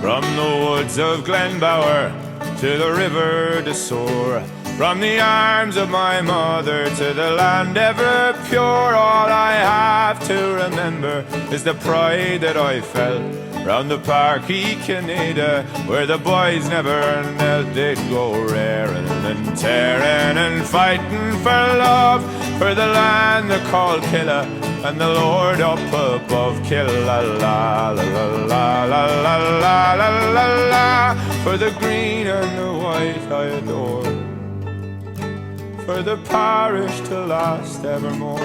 From the woods of Glenbower to the river de Soar, from the arms of my mother to the land ever pure, all I have to remember is the pride that I felt round the park Canada, where the boys never knelt. They'd go raring and tearing and fighting for love, for the land they call Killa and the Lord up above. Killa la la la la la la la la la la, for the green and the white I adore, for the parish to last evermore.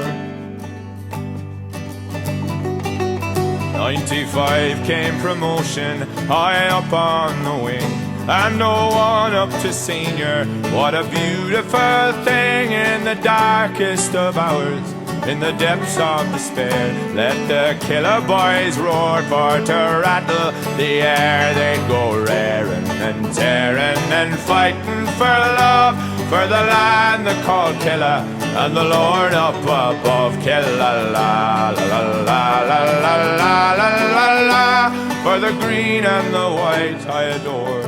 95 came promotion, high up on the wing, and no one up to senior. What a beautiful thing in the darkest of hours, in the depths of despair. Let the killer boys roar for to rattle the air. They'd go raring and tearing and fighting for love, for the land they call Killa and the Lord up above. Killa la la la la la la la la la la, for the green and the white I adore,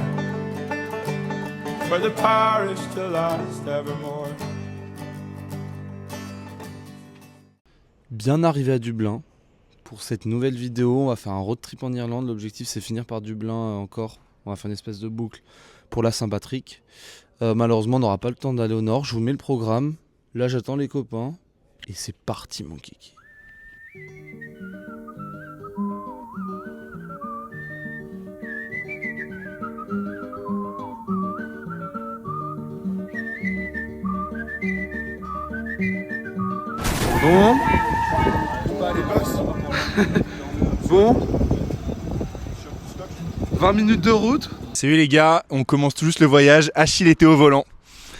for the parish to last evermore. Bien arrivé à Dublin. Pour cette nouvelle vidéo, on va faire un road trip en Irlande. L'objectif c'est finir par Dublin encore. On va faire une espèce de boucle pour la Saint-Patrick. Malheureusement on n'aura pas le temps d'aller au nord. Je vous mets le programme. Là j'attends les copains. Et c'est parti mon kiki. Bon. Bon. 20 minutes de route. Salut les gars, on commence tout juste le voyage. Achille était au volant.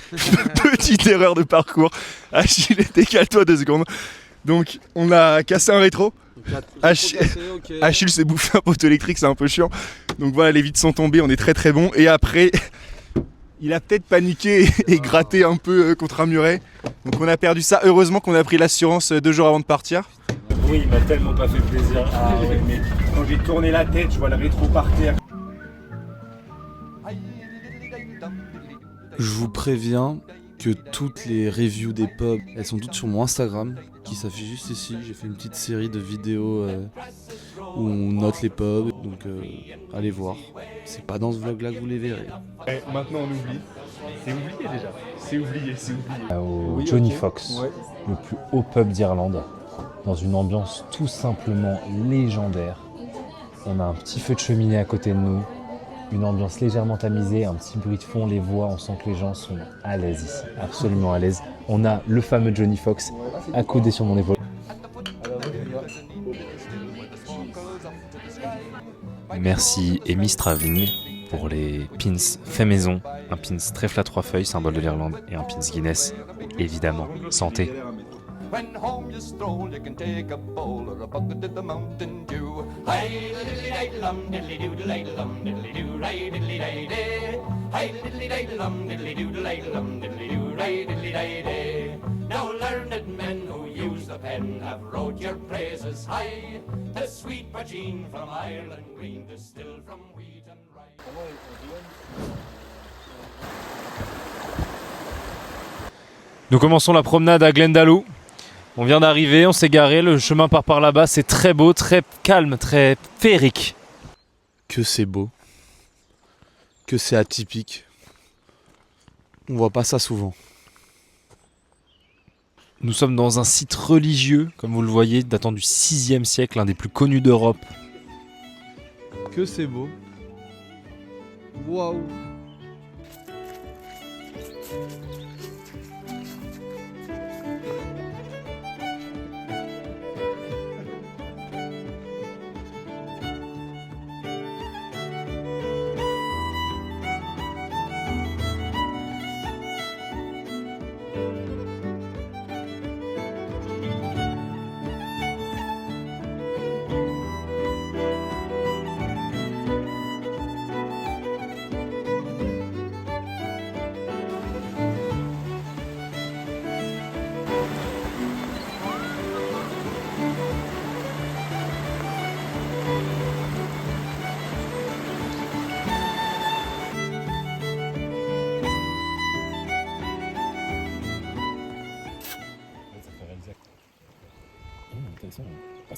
Petite erreur de parcours. Achille, décale-toi 2 secondes. Donc on a cassé un rétro. Achille s'est bouffé un poteau électrique, c'est un peu chiant. Donc voilà, les vitres sont tombées, on est très très bon. Et après, il a peut-être paniqué et gratté un peu contre un muret. Donc on a perdu ça. Heureusement qu'on a pris l'assurance 2 jours avant de partir. Oui, il m'a tellement pas fait plaisir. Ah ouais, mais quand j'ai tourné la tête, je vois le rétro par terre. Je vous préviens que toutes les reviews des pubs, elles sont toutes sur mon Instagram, qui s'affiche juste ici. J'ai fait une petite série de vidéos où on note les pubs, donc allez voir. C'est pas dans ce vlog là que vous les verrez. Et maintenant on oublie. C'est oublié déjà. C'est oublié. Au Oui, Johnny ok. Fox, Ouais. le plus haut pub d'Irlande, dans une ambiance tout simplement légendaire. On a un petit feu de cheminée à côté de nous, une ambiance légèrement tamisée, un petit bruit de fond, les voix, on sent que les gens sont à l'aise ici, absolument à l'aise. On a le fameux Johnny Fox accoudé sur mon épaule. Merci Amy Straving pour les pins fait maison, un pins trèfle à 3 feuilles, symbole de l'Irlande, et un pins Guinness, évidemment, santé. When home you stroll, you can take a bowl or a bucket of the Mountain Dew. Hi diddly diddly lum diddly doodly lum diddly doo ray diddly day day. Hi diddly diddly lum diddly doodly lum diddly doo ray diddly day day. Now learned men who use the pen have wrote your praises high. The sweet poteen from Ireland green, distilled from wheat and rye. Nous commençons la promenade à Glendalough. On vient d'arriver, on s'est garé, le chemin part par là-bas, c'est très beau, très calme, très féerique. Que c'est beau. Que c'est atypique. On voit pas ça souvent. Nous sommes dans un site religieux, comme vous le voyez, datant du 6e siècle, l'un des plus connus d'Europe. Que c'est beau. Waouh.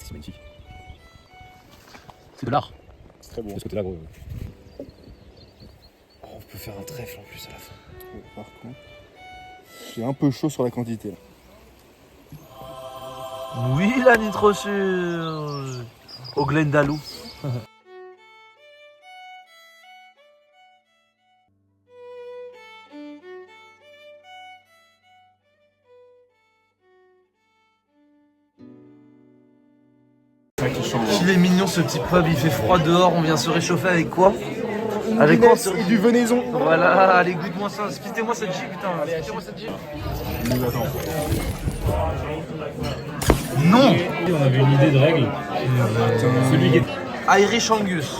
c'est magnifique. C'est de l'art. C'est très beau. De ce côté-là, gros. Oh, on peut faire un trèfle en plus à la fin. Par contre, j'ai un peu chaud sur la quantité là. Oui, la nitrosurge au Glendalou. Il est mignon ce petit pub, il fait froid dehors, on vient se réchauffer avec quoi? Avec quoi Et du venaison. Voilà, allez goûte-moi ça, spitez-moi cette J putain, spitez-moi cette J. Non. On avait une idée de règle. Celui qui est... Irish Angus,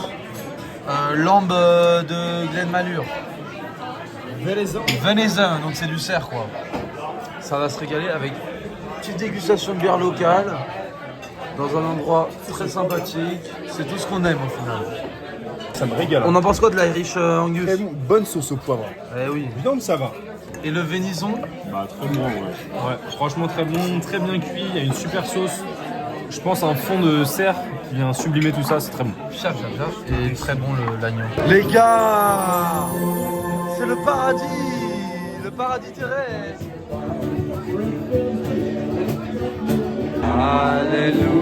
lambe de Glen Malure. Venaisin, donc c'est du cerf quoi. Ça va se régaler avec une petite dégustation de bière locale, dans un endroit très sympathique. C'est tout ce qu'on aime au final. Ça me régale. On en pense quoi de l'Irish Angus? Très bon. Bonne sauce au poivre. Eh oui. Viande, ça va. Et le venison? Bah, très bon, ouais. Ouais, franchement très bon, très bien cuit, il y a une super sauce. Je pense un fond de cerf qui vient sublimer tout ça, c'est très bon. Chaf. Et très bon l'agneau. Les gars, c'est le paradis terrestre. Alléluia.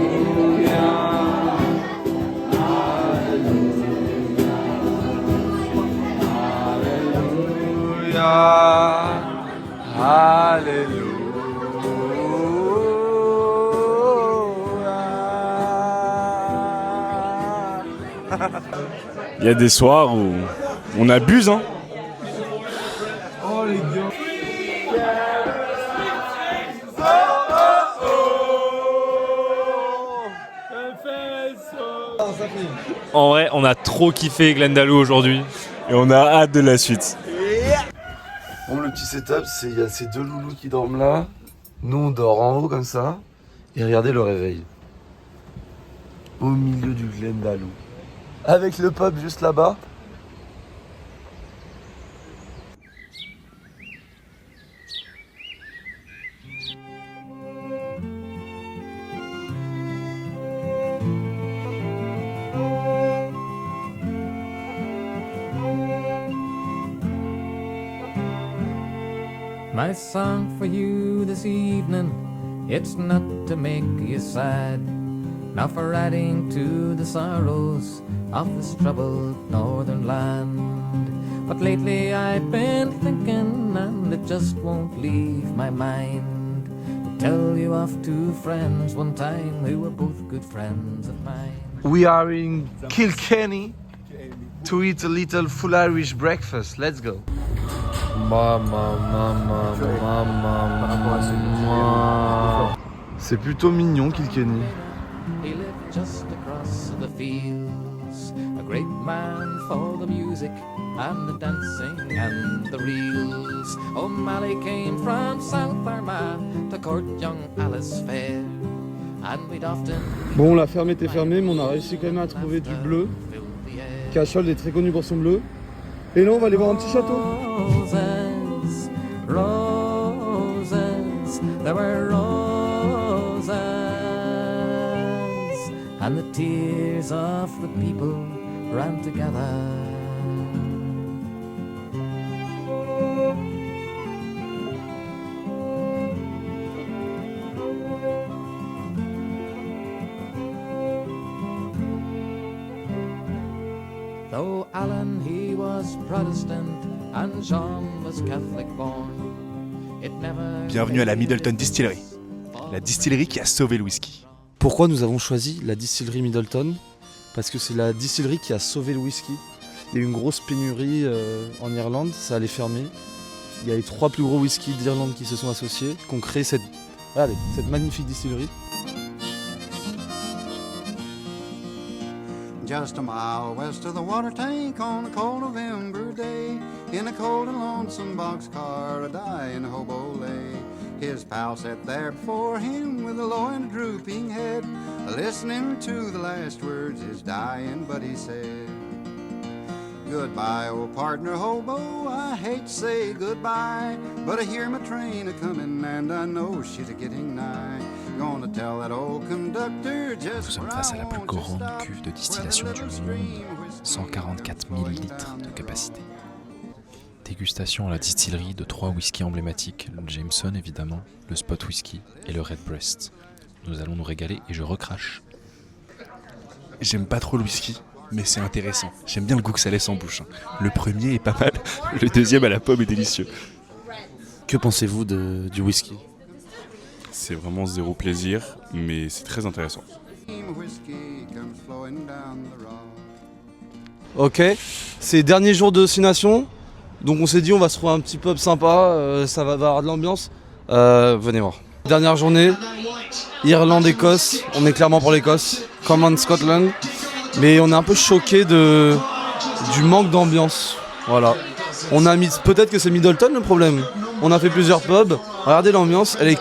Il y a des soirs où on abuse, hein. Oh les gars. En vrai, on a trop kiffé Glendalou aujourd'hui. Et on a hâte de la suite. Bon, le petit setup, c'est il y a ces deux loulous qui dorment là. Nous, on dort en haut comme ça. Et regardez le réveil. Au milieu du Glendalou. Avec le pub juste là-bas. My song for you this evening, it's not to make you sad, not for adding to the sorrows of this troubled northern land. But lately I've been thinking, and it just won't leave my mind, to tell you of two friends one time who were both good friends of mine. We are in Kilkenny to eat a little full Irish breakfast. Let's go. C'est plutôt mignon Kilkenny. He lived just across the fields, a great man for the music and the dancing and the reels. O'Malley came from South Armagh to court young Alice Fair, and we'd often... Bon, la ferme était fermée, mais on a réussi quand même à trouver du bleu. Cacholles est très connu pour son bleu. Et là, on va aller voir un petit château. Roses, roses, there were roses, and the tears of the people ran together. Though Alan he was Protestant and John was Catholic born, it never... Bienvenue à la Middleton Distillery, la distillerie qui a sauvé le whisky. Pourquoi nous avons choisi la distillerie Middleton? Parce que c'est la distillerie qui a sauvé le whisky. Il y a eu une grosse pénurie en Irlande, ça allait fermer. Il y a les 3 plus gros whiskies d'Irlande qui se sont associés, qui ont créé cette magnifique distillerie. Just a mile west of the water tank on a cold November day, in a cold and lonesome boxcar, a dying hobo lay. His pal sat there before him with a low and drooping head, listening to the last words his dying buddy said. Goodbye, old partner hobo, I hate to say goodbye, but I hear my train a-comin' and I know she's a-getting nigh. Gonna tell that old conductor just Nous sommes face à la plus grande cuve de distillation du monde, 144 000 litres de capacité. Dégustation à la distillerie de 3 whiskies emblématiques, le Jameson évidemment, le Spot Whisky et le Redbreast. Nous allons nous régaler et je recrache. J'aime pas trop le whisky, mais c'est intéressant. J'aime bien le goût que ça laisse en bouche. Le premier est pas mal, le deuxième à la pomme est délicieux. Que pensez-vous du whisky? C'est vraiment zéro plaisir, mais c'est très intéressant. whiskey comes flowing down the road. Ok, c'est dernier jour de destination. Donc on s'est dit on va se trouver un petit pub sympa, ça va avoir de l'ambiance. Venez voir. Dernière journée, Irlande-Écosse, on est clairement pour l'Écosse, Common Scotland. Mais on est un peu choqué du manque d'ambiance. Voilà. On a mis, peut-être que c'est Middleton le problème. On a fait plusieurs pubs, regardez l'ambiance, elle est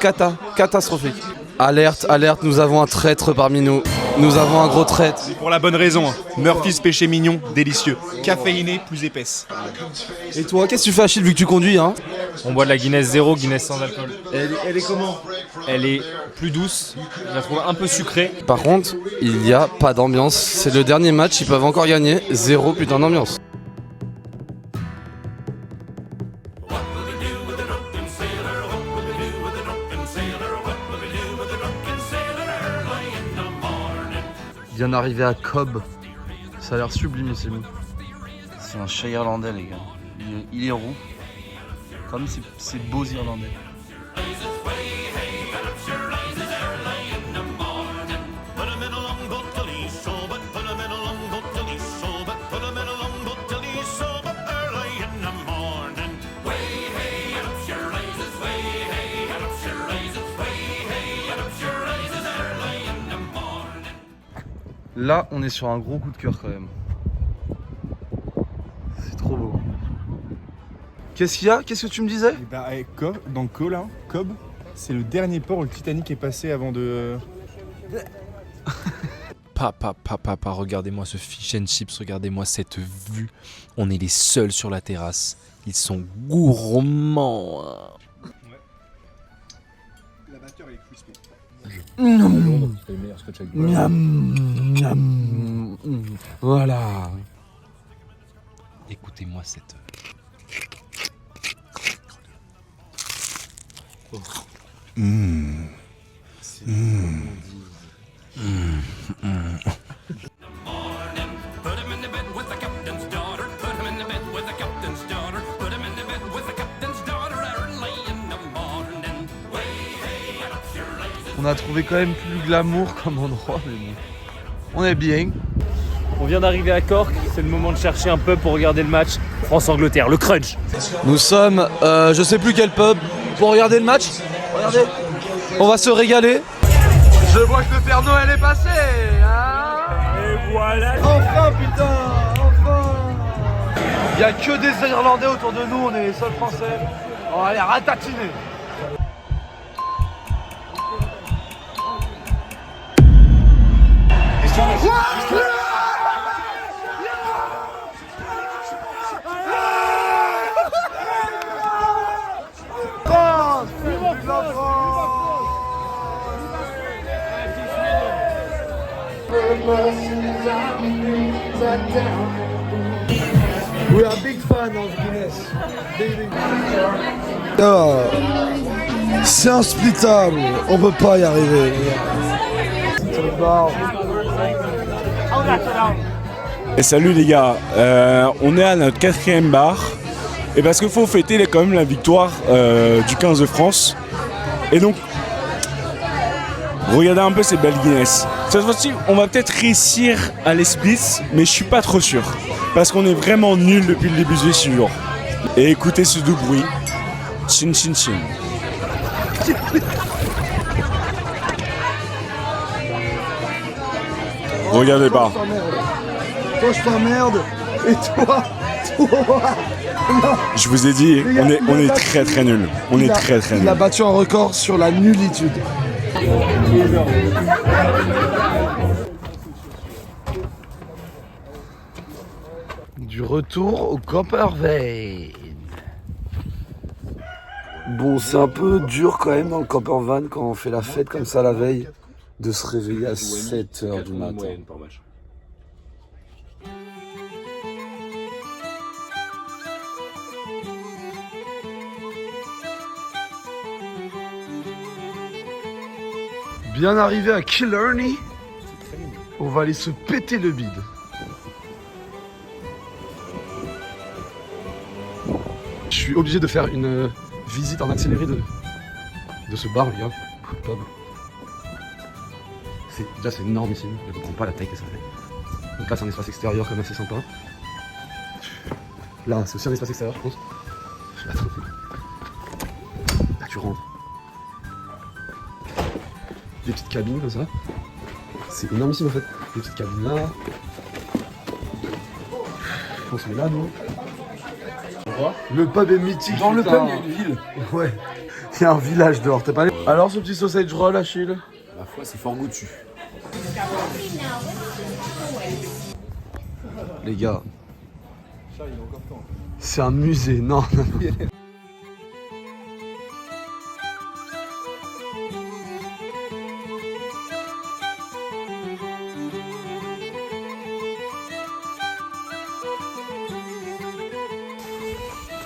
catastrophique. Alerte, alerte, nous avons un traître parmi nous. Nous avons un gros traître. C'est pour la bonne raison. Murphy's péché mignon, délicieux. Caféiné, plus épaisse. Et toi, qu'est-ce que tu fais Achille vu que tu conduis hein? On boit de la Guinness 0, Guinness sans alcool. Elle est comment? Elle est plus douce, je la trouve un peu sucrée. Par contre, il n'y a pas d'ambiance. C'est le dernier match, ils peuvent encore gagner. 0 putain d'ambiance. Bien arrivé à Cobb. Ça a l'air sublimissime. C'est un chat irlandais les gars. Il est roux. Comme ces beaux irlandais. Là, on est sur un gros coup de cœur quand même. C'est trop beau. Qu'est-ce qu'il y a? Qu'est-ce que tu me disais? Dans Cobb, c'est le dernier port où le Titanic est passé avant de... Papa, regardez-moi ce fish and chips, regardez-moi cette vue. On est les seuls sur la terrasse. Ils sont gourmands. La vapeur est crispy. Voilà. Écoutez-moi cette... On a trouvé quand même plus glamour comme endroit, mais bon. On est bien. On vient d'arriver à Cork, c'est le moment de chercher un pub pour regarder le match France-Angleterre, le crunch. Nous sommes, je sais plus quel pub, pour regarder le match. Regardez, on va se régaler. Je vois que le Père Noël est passé, hein. Et voilà. Enfin putain, enfin. Il y a que des Irlandais autour de nous, on est les seuls Français. On va aller ratatiner. We are big fan of Guinness. C'est insplittable, on peut pas y arriver. Et salut les gars, on est à notre 4e bar. Et parce qu'il faut fêter quand même la victoire du 15 de France. Et donc, regardez un peu ces belles Guinness. Cette fois-ci, on va peut-être réussir à les splits, mais je suis pas trop sûr. Parce qu'on est vraiment nuls depuis le début du séjour. Et écoutez ce doux bruit. Chin chin chin. Regardez pas. Toi je t'emmerde, et toi, Je vous ai dit, on est très très nuls. On est très très Il a nuls. battu un record sur la nullitude. Du retour au Coppervein. Bon, c'est un peu dur quand même dans le camper van quand on fait la fête comme ça la veille de se réveiller à 7h du matin. Bien arrivé à Killarney, on va aller se péter le bide. Je suis obligé de faire une visite en accéléré de ce bar, les gars. Pub. Déjà c'est énormissime, je comprends pas la taille que ça fait. Donc là c'est un espace extérieur comme assez sympa. Là c'est aussi un espace extérieur je pense. Attends. Là tu rentres. Des petites cabines comme ça. C'est énormissime en fait. Des petites cabines là. On se met là nous. Le pub est mythique. Dans le pub il y a une ville. Ouais. Il y a un village dehors, t'es pas allé? Alors ce petit sausage roll Achille? La foi c'est fort goûtu. Les gars. C'est un musée, non.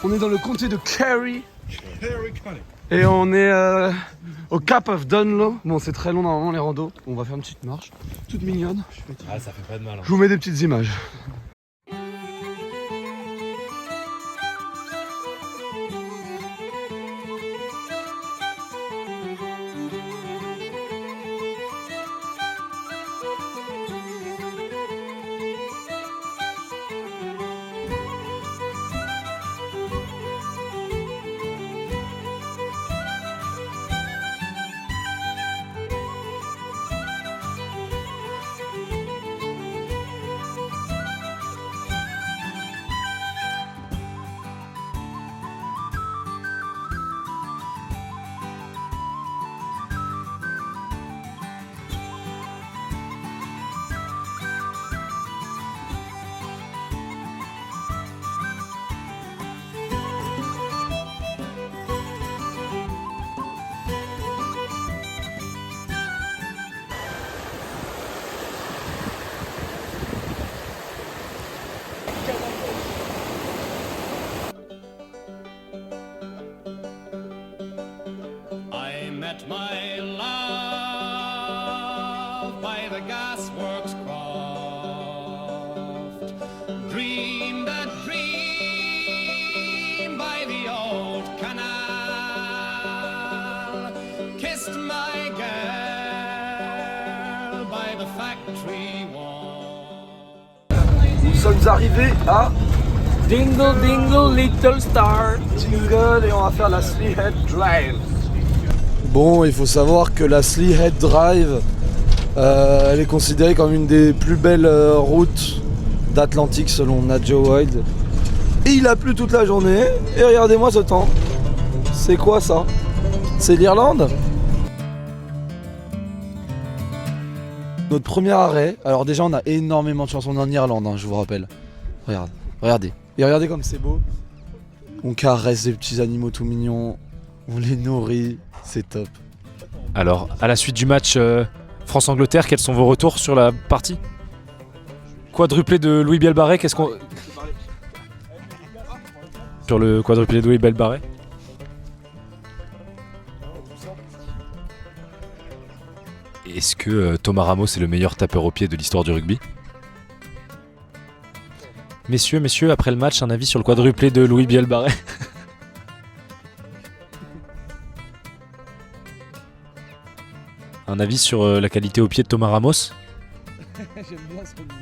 On est dans le comté de Kerry. Et on est au Cap of Dunlow. Bon, c'est très long normalement les randos. On va faire une petite marche, toute mignonne. Ah, ça fait pas de mal. Hein. Je vous mets des petites images. met my love by the gasworks croft, dreamed a dream by the old canal, kissed my girl by the factory wall. Nous sommes arrivés à Dingle Dingle Little Star. Dingle et on va faire la Sleehead Drive. Bon, il faut savoir que la Sleehead Drive, elle est considérée comme une des plus belles routes d'Atlantique selon Nat Geo Wild. Et il a plu toute la journée. Et regardez-moi ce temps. C'est quoi ça? C'est l'Irlande? Notre premier arrêt. Alors déjà, on a énormément de chansons en Irlande, hein, je vous rappelle. Regardez. Et regardez comme c'est beau. On caresse des petits animaux tout mignons. On les nourrit. C'est top. Alors, à la suite du match France-Angleterre, quels sont vos retours sur la partie? Quadruplé de Louis Bielbarré, qu'est-ce qu'on... Sur le quadruplé de Louis Bielbarré? Est-ce que Thomas Ramos est le meilleur tapeur au pied de l'histoire du rugby? Messieurs, après le match, un avis sur le quadruplé de Louis Bielbarré? Un avis sur la qualité au pied de Thomas Ramos? J'aime bien ce running gag.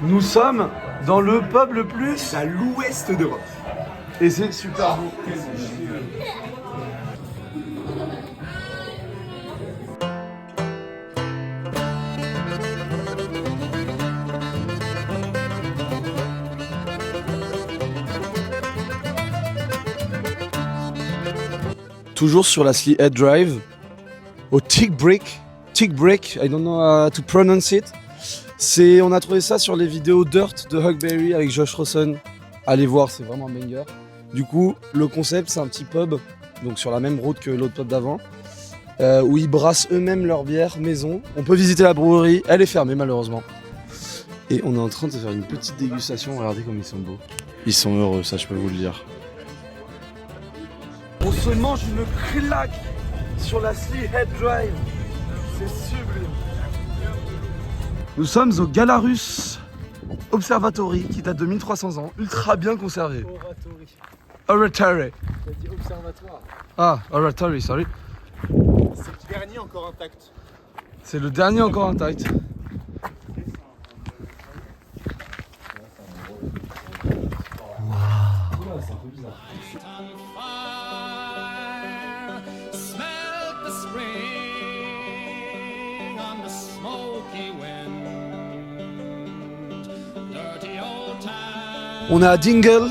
Nous sommes dans le pub le plus à l'ouest d'Europe. et c'est super beau. toujours sur la Slee Head Drive, au Tick Break, I don't know how to pronounce it. On a trouvé ça sur les vidéos Dirt de Huckberry avec Josh Rosen. Allez voir, c'est vraiment un banger. Du coup, le concept, c'est un petit pub, donc sur la même route que l'autre pub d'avant, où ils brassent eux-mêmes leur bière maison. On peut visiter la brewerie, elle est fermée malheureusement. Et on est en train de faire une petite dégustation, regardez comme ils sont beaux. Ils sont heureux, ça je peux vous le dire. On se mange une claque sur la Slee Head Drive. C'est sublime. Nous sommes au Galarus Observatory qui date de 1300 ans, ultra bien conservé. Oratory. T'as dit observatoire. Ah, Oratory, sorry. C'est le dernier encore intact. C'est le dernier encore intact. On est à Dingle,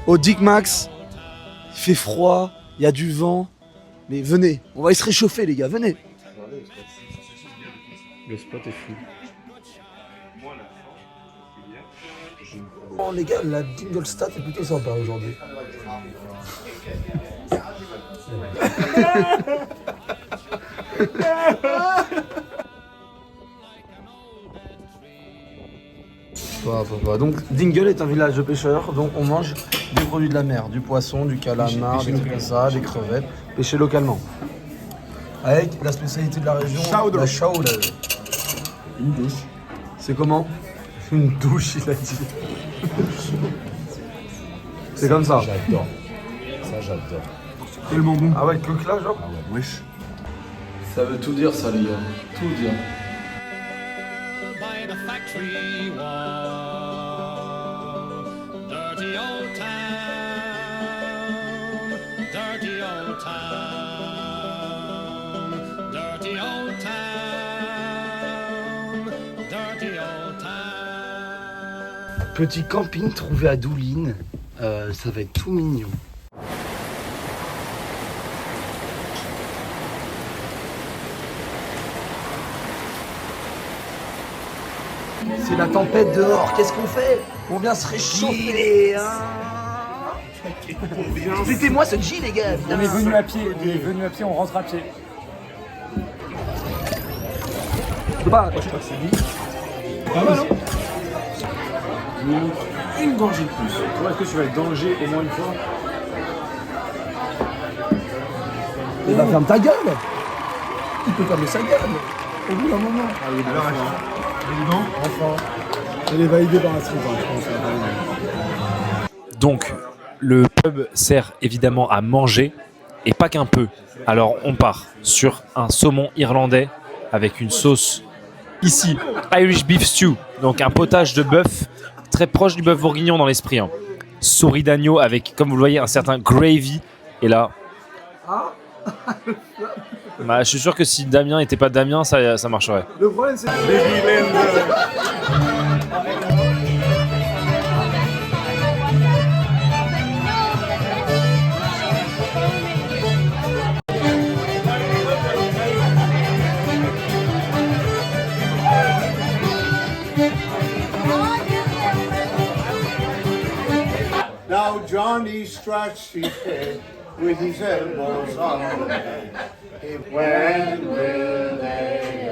au Dick Max. Il fait froid, il y a du vent. Mais venez, on va y se réchauffer les gars, venez. Le spot est fou. Oh les gars, la Dingle Stat est plutôt sympa aujourd'hui. Donc Dingle est un village de pêcheurs, donc on mange des produits de la mer, du poisson, du calamar, des trucs comme ça, des crevettes, pêchés localement. Avec la spécialité de la région, la chowder. Une douche. C'est comment? Une douche, il a dit. C'est comme ça. J'adore. Ça, j'adore. Tellement bon. Ah ouais, coque là, genre? Ah ouais, wesh. Ça veut tout dire, ça, les gars. Tout dire. By the factory wall, dirty old town, dirty old town, dirty old town, dirty old town. Petit camping trouvé à Doulin. Ça va être tout mignon. C'est la tempête dehors, qu'est-ce qu'on fait? On vient se réchauffer, hein. Mettez-moi ce G les gars. On est venu à pied, on rentre à pied. Bah, je crois que c'est dit. Pas mal, hein? Une gorgée de plus. Toi, est-ce que tu vas être danger au moins une fois? Il va fermer ta gueule. Il peut fermer sa gueule. Au bout d'un moment. Enfin. Elle est validée par la street, je pense. Donc, le pub sert évidemment à manger, et pas qu'un peu. Alors, on part sur un saumon irlandais avec une sauce, ici, Irish Beef Stew, donc un potage de bœuf, très proche du bœuf bourguignon dans l'esprit. Hein. Souris d'agneau avec, comme vous le voyez, un certain gravy. Et là, bah, je suis sûr que si Damien n'était pas Damien, ça marcherait. Le problème, c'est Now Johnny scratched his head with his elbows on the bed. When will they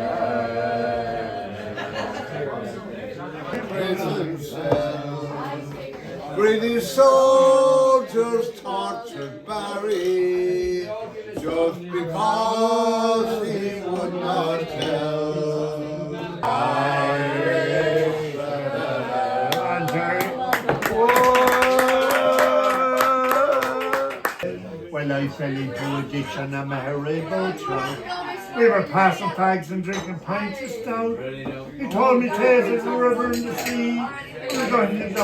prison cell? Greedy soldiers tortured Barry just because he would not tell. Well, I fell into addiction, I'm a horrible child. We were passing fags and drinking pints of stout. He told me tales of the river and the sea. We were going into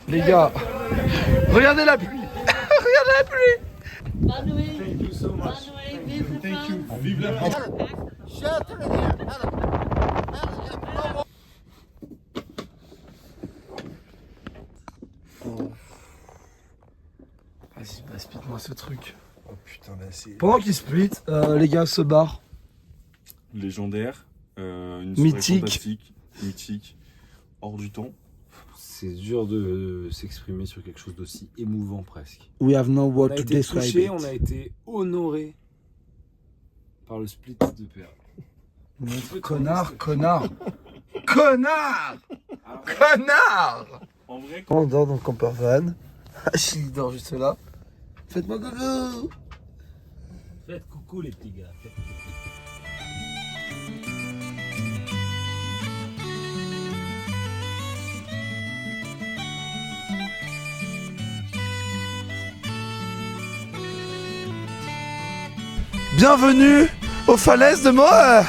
les gars, regardez la pluie. Regardez la pluie. Thank you so much. Thank you. Vas-y, split-moi ce truc. Oh putain, là c'est. Pendant qu'ils split, les gars se barrent. Légendaire, une Mythique. fantastique, mythique, hors du temps. C'est dur de s'exprimer sur quelque chose d'aussi émouvant presque. We have no word On a to été describe touché, it. on a été honoré par le split de père. Connard. Connard En vrai, On dort dans le camper van. Achille dort juste là. Faites-moi coucou. Faites coucou les petits gars. Bienvenue aux falaises de Moher.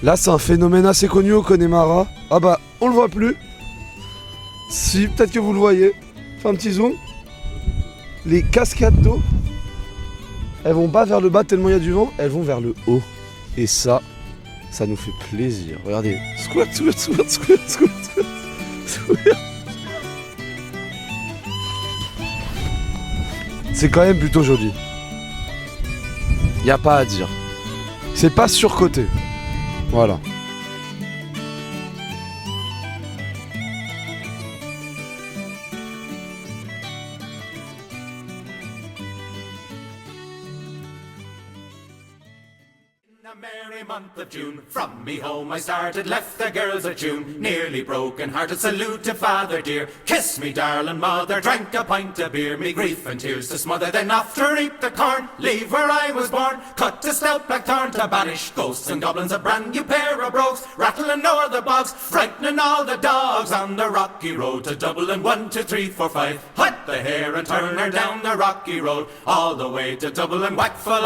Là, c'est un phénomène assez connu au Connemara. Ah bah, on le voit plus. Si, peut-être que vous le voyez. Fais un petit zoom. Les cascades d'eau, elles vont pas vers le bas tellement il y a du vent, elles vont vers le haut. Et ça nous fait plaisir. Regardez. Squirt. C'est quand même plutôt joli. Y a pas à dire. C'est pas surcoté. Voilà. A merry month of June, from me home I started, left the girls at June, nearly broken hearted, salute to father dear, kiss me darling mother, drank a pint of beer, me grief and tears to smother, then off to reap the corn, leave where I was born, cut a stout blackthorn to banish ghosts and goblins, a brand new pair of brogues, rattling o'er the bogs, frightening all the dogs on the rocky road to Dublin. 1, 2, 3, 4, 5, hut the hare and turn her down the rocky road, all the way to Dublin, whack for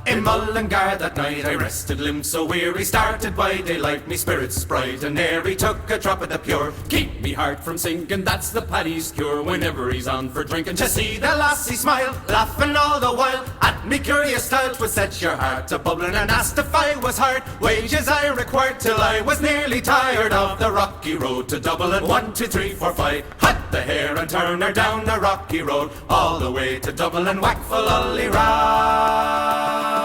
In Mullingar that night I rested, limbs so weary, started by daylight, me spirits bright, and ere he took a drop of the pure, keep me heart from sinking, that's the paddy's cure, whenever he's on for drinking, to see the lassie smile, laughing all the while, at me curious style, 'twould set your heart to bubbling, and asked if I was hard, wages I required, till I was nearly tired of the rocky road to Dublin. 1, 2, 3, 4, 5, hut the hare and turn her down the rocky road, all the way to Dublin, whack for Lully Ride.